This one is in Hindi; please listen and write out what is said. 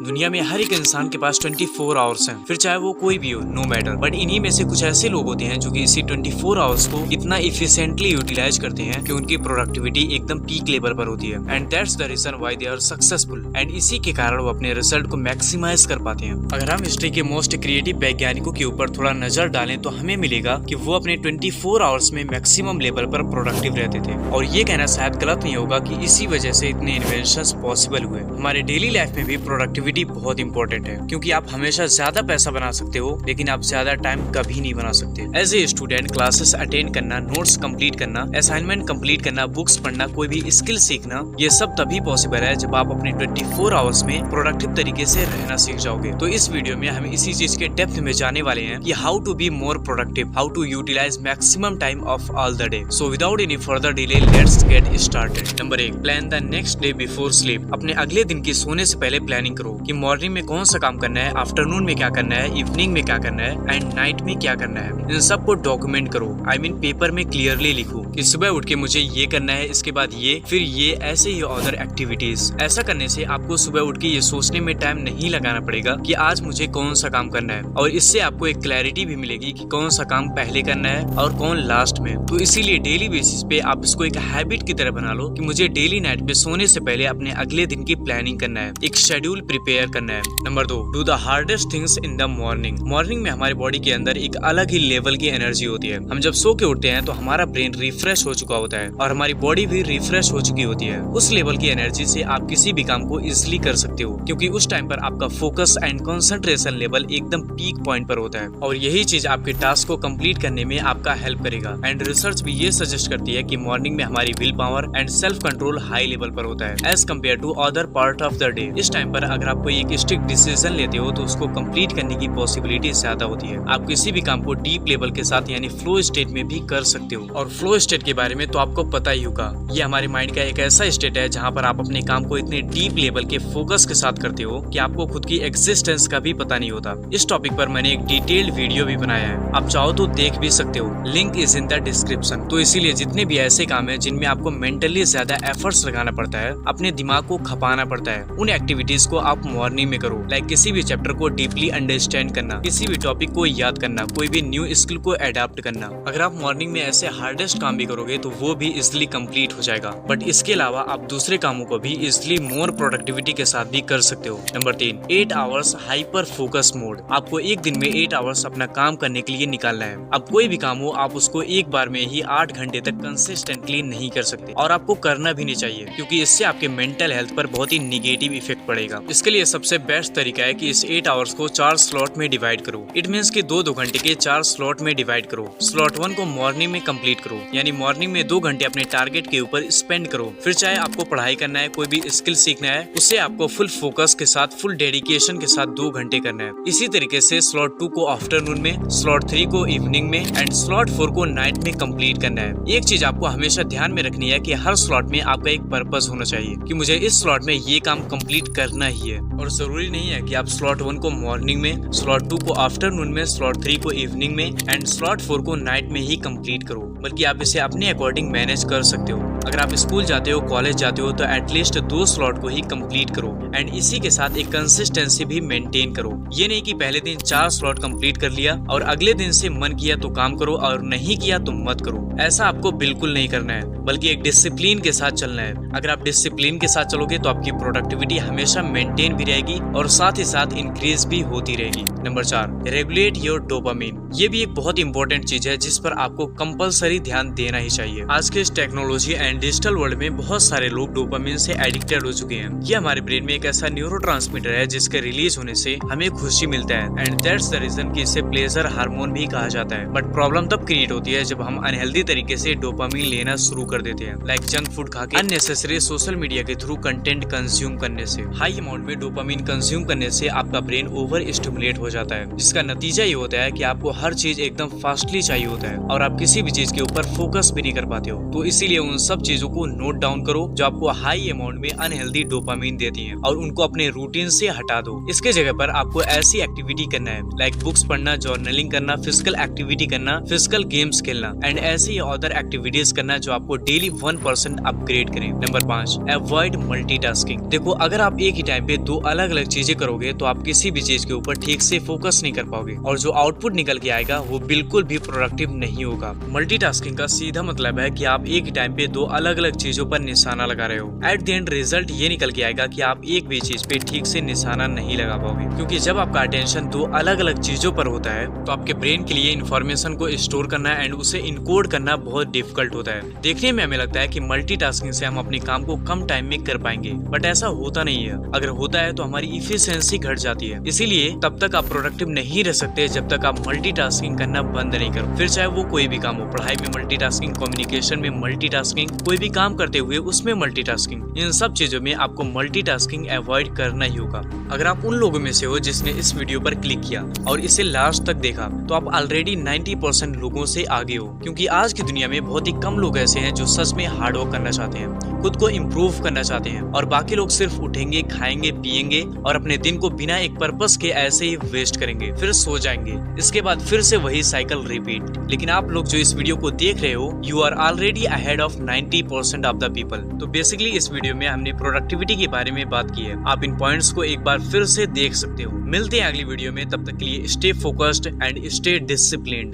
दुनिया में हर एक इंसान के पास 24 आवर्स हैं, फिर चाहे वो कोई भी हो, नो मैटर। बट इन्हीं में से कुछ ऐसे लोग होते हैं जो कि इसी 24 आवर्स को इतना इफिशिएंटली यूटिलाइज करते हैं कि उनकी प्रोडक्टिविटी एकदम पीक लेवल पर होती है। And that's the reason why they are successful. And इसी के कारण वो अपने रिजल्ट को मैक्सिमाइज कर पाते हैं। अगर हम हिस्ट्री के मोस्ट क्रिएटिव वैज्ञानिकों के ऊपर थोड़ा नजर डालें तो हमें मिलेगा कि वो अपने 24 आवर्स में मैक्सिमम लेवल पर प्रोडक्टिव रहते थे। और ये कहना शायद गलत नहीं होगा कि इसी वजह से इतने इन्वेंशंस पॉसिबल हुए। हमारे डेली लाइफ में भी प्रोडक्टिविटी बहुत इंपॉर्टेंट है, क्योंकि आप हमेशा ज्यादा पैसा बना सकते हो लेकिन आप ज्यादा टाइम कभी नहीं बना सकते। As a student classes attend करना, नोट्स कंप्लीट करना, असाइनमेंट कंप्लीट करना, बुक्स पढ़ना, कोई भी स्किल सीखना, ये सब तभी पॉसिबल है जब आप अपने 24 आवर्स में प्रोडक्टिव तरीके से रहना सीख जाओगे। तो इस वीडियो में हम इसी चीज के डेप्थ में जाने वाले हैं कि how to be more productive, how to utilize maximum time of all the day. So without any further delay let's get started. Number 1, plan the next day before sleep. अपने अगले दिन की सोने से पहले प्लानिंग करो कि मॉर्निंग में कौन सा काम करना है, आफ्टरनून में क्या करना है, इवनिंग में क्या करना है एंड नाइट में क्या करना है। इन सब को डॉक्यूमेंट करो। आई मीन पेपर में क्लियरली लिखो कि सुबह उठ के मुझे ये करना है, इसके बाद ये, फिर ये, ऐसे ही अदर एक्टिविटीज। ऐसा करने से आपको सुबह उठ के ये सोचने में टाइम नहीं लगाना पड़ेगा कि आज मुझे कौन सा काम करना है, और इससे आपको एक क्लैरिटी भी मिलेगी कि कौन सा काम पहले करना है और कौन लास्ट में। तो इसीलिए डेली बेसिस पे आप इसको एक हैबिट की तरह बना लो कि मुझे डेली नाइट पे सोने से पहले अपने अगले दिन की प्लानिंग करना है, एक शेड्यूल प्रिपेयर करना है। Number 2, do the hardest things in the morning. Morning में हमारी बॉडी के अंदर एक अलग ही लेवल की एनर्जी होती है। हम जब सो के उठते हैं तो हमारा ब्रेन रिफ्रेश हो चुका होता है और हमारी बॉडी भी रिफ्रेश हो चुकी होती है। उस लेवल की एनर्जी से आप किसी भी काम को इजिली कर सकते हो, क्योंकि उस टाइम पर आपका फोकस एंड कंसंट्रेशन लेवल एकदम पीक पॉइंट पर होता है, और यही चीज आपके टास्क को कंप्लीट करने में आपका हेल्प करेगा। एंड रिसर्च भी ये सजेस्ट करती है कि मॉर्निंग में हमारी will power and self control high level पर होता है as compare to other part of the day. इस टाइम पर अगर आप कोई एक स्ट्रिक्ट डिसीजन लेते हो तो उसको कंप्लीट करने की पॉसिबिलिटी ज्यादा होती है। आप किसी भी काम को डीप लेवल के साथ यानी फ्लो स्टेट में भी कर सकते हो। और फ्लो स्टेट के बारे में तो आपको पता ही होगा, ये हमारे माइंड का एक ऐसा स्टेट है जहाँ पर आप अपने काम को इतने डीप लेवल के फोकस के साथ करते हो कि आपको खुद की एग्जिस्टेंस का भी पता नहीं होता। इस टॉपिक पर मैंने एक डिटेल्ड वीडियो भी बनाया है, आप चाहो तो देख भी सकते हो, link is in the description. तो इसीलिए जितने भी ऐसे काम है जिनमें आपको मेंटली ज्यादा एफर्ट्स लगाना पड़ता है, अपने दिमाग को खपाना पड़ता है, उन एक्टिविटीज को आप मॉर्निंग में करो। लाइक किसी भी चैप्टर को डीपली अंडरस्टैंड करना, किसी भी टॉपिक को याद करना, कोई भी न्यू स्किल को अडॉप्ट करना। अगर आप मॉर्निंग में ऐसे हार्डेस्ट काम भी करोगे तो वो भी इजिली कंप्लीट हो जाएगा। बट इसके अलावा आप दूसरे कामों को भी इजिली मोर प्रोडक्टिविटी के साथ भी कर सकते हो। Number 3, 8 hours hyper focus mode. आपको एक दिन में 8 आवर्स अपना काम करने के लिए निकालना है। अब कोई भी काम हो आप उसको एक बार में ही 8 घंटे तक कंसिस्टेंटली नहीं कर सकते, और आपको करना भी नहीं चाहिए, क्योंकि इससे आपके मेंटल हेल्थ पर बहुत ही निगेटिव इफेक्ट पड़ेगा। इसके लिए सबसे बेस्ट तरीका है कि इस 8 आवर्स को 4 स्लॉट में डिवाइड करो। इट मीन्स कि 2-2 घंटे के 4 स्लॉट में डिवाइड करो। स्लॉट 1 को मॉर्निंग में कंप्लीट करो, यानी मॉर्निंग में 2 घंटे अपने टारगेट के ऊपर स्पेंड करो। फिर चाहे आपको पढ़ाई करना है, कोई भी स्किल सीखना है, उसे आपको फुल फोकस के साथ, फुल डेडिकेशन के साथ 2 घंटे करना है। इसी तरीके से स्लॉट 2 को आफ्टरनून में, स्लॉट 3 को इवनिंग में एंड स्लॉट 4 को नाइट में कंप्लीट करना है। एक चीज आपको हमेशा ध्यान में रखनी है कि हर स्लॉट में आपका एक पर्पस होना चाहिए कि मुझे इस स्लॉट में ये काम कंप्लीट करना ही है। और जरूरी नहीं है कि आप स्लॉट 1 को मॉर्निंग में, स्लॉट 2 को आफ्टरनून में, स्लॉट 3 को इवनिंग में एंड स्लॉट 4 को नाइट में ही कंप्लीट करो, बल्कि आप इसे अपने अकॉर्डिंग मैनेज कर सकते हो। अगर आप स्कूल जाते हो, कॉलेज जाते हो, तो एटलीस्ट 2 स्लॉट को ही कंप्लीट करो एंड इसी के साथ एक कंसिस्टेंसी भी मेंटेन करो। ये नहीं कि पहले दिन 4 स्लॉट कंप्लीट कर लिया और अगले दिन से मन किया तो काम करो और नहीं किया तो मत करो। ऐसा आपको बिल्कुल नहीं करना है, बल्कि एक डिसिप्लिन के साथ चलना है। अगर आप डिसिप्लिन के साथ चलोगे तो आपकी प्रोडक्टिविटी हमेशा मेंटेन भी रहेगी और साथ ही साथ इंक्रीज भी होती रहेगी। Number 4, regulate your dopamine. ये भी एक बहुत इंपॉर्टेंट चीज है जिस पर आपको कंपलसरी ध्यान देना ही चाहिए। आज के इस टेक्नोलॉजी एंड डिजिटल वर्ल्ड में बहुत सारे लोग डोपामिन से एडिक्टेड हो चुके हैं। ये हमारे ब्रेन में एक ऐसा न्यूरोट्रांसमीटर है जिसके रिलीज होने से हमें खुशी मिलता है एंड दैट्स द रीजन कि इसे प्लेजर हार्मोन भी कहा जाता है। बट प्रॉब्लम तब क्रिएट होती है जब हम अनहेल्दी तरीके से डोपामिन लेना शुरू कर देते हैं, लाइक जंक फूड खा के, अननेसेसरी सोशल मीडिया के थ्रू कंटेंट कंज्यूम करने से। हाई अमाउंट में डोपामिन कंज्यूम करने से आपका ब्रेन ओवर स्टिमुलेट हो जाता है, जिसका नतीजा ये होता है कि आपको हर चीज एकदम फास्टली चाहिए होता है और आप किसी भी चीज के ऊपर फोकस भी नहीं कर पाते हो। तो इसीलिए उन सब सब चीजों को नोट डाउन करो जो आपको हाई अमाउंट में अनहेल्दी डोपामिन देती हैं और उनको अपने रूटीन से हटा दो। इसके जगह पर आपको ऐसी एक्टिविटी करना है लाइक बुक्स पढ़ना, जर्नलिंग करना, फिजिकल एक्टिविटी करना, फिजिकल गेम्स खेलना एंड ऐसी अदर एक्टिविटीज करना जो आपको डेली 1% अपग्रेड करें। Number 5, avoid multitasking. देखो, अगर आप एक ही टाइम पे दो अलग अलग चीजें करोगे तो आप किसी भी चीज के ऊपर ठीक से फोकस नहीं कर पाओगे और जो आउटपुट निकल के आएगा वो बिल्कुल भी प्रोडक्टिव नहीं होगा। मल्टीटास्किंग का सीधा मतलब है कि आप एक ही टाइम पे दो अलग अलग चीजों पर निशाना लगा रहे हो। एट द एंड रिजल्ट ये निकल के आएगा कि आप एक भी चीज पे ठीक से निशाना नहीं लगा पाओगे, क्योंकि जब आपका अटेंशन दो अलग अलग चीजों पर होता है तो आपके ब्रेन के लिए इन्फॉर्मेशन को स्टोर करना एंड उसे इनकोड करना बहुत डिफिकल्ट होता है। देखने में हमें लगता है कि मल्टीटास्किंग से हम अपने काम को कम टाइम में कर पाएंगे, बट ऐसा होता नहीं है। अगर होता है तो हमारी इफिशिएंसी घट जाती है। इसीलिए तब तक आप प्रोडक्टिव नहीं रह सकते जब तक आप मल्टीटास्किंग करना बंद नहीं करो। फिर चाहे वो कोई भी काम हो, पढ़ाई में मल्टीटास्किंग, कम्युनिकेशन में मल्टीटास्किंग, कोई भी काम करते हुए उसमें मल्टीटास्किंग, इन सब चीजों में आपको मल्टीटास्किंग अवॉइड करना ही होगा। अगर आप उन लोगों में से हो जिसने इस वीडियो पर क्लिक किया और इसे लास्ट तक देखा तो आप ऑलरेडी 90% लोगों से आगे हो, क्योंकि आज की दुनिया में बहुत ही कम लोग ऐसे हैं जो सच में हार्ड वर्क करना चाहते हैं, खुद को इम्प्रूव करना चाहते हैं, और बाकी लोग सिर्फ उठेंगे, खाएंगे, पिएंगे और अपने दिन को बिना एक पर्पस के ऐसे ही वेस्ट करेंगे, फिर सो जाएंगे। इसके बाद फिर से वही साइकिल रिपीट। लेकिन आप लोग जो इस वीडियो को देख रहे हो, you are already ahead of 90% of the people. तो बेसिकली इस वीडियो में हमने प्रोडक्टिविटी के बारे में बात की है। आप इन पॉइंट्स को एक बार फिर से देख सकते हो। मिलते हैं अगली वीडियो में, तब तक के लिए stay focused and stay disciplined.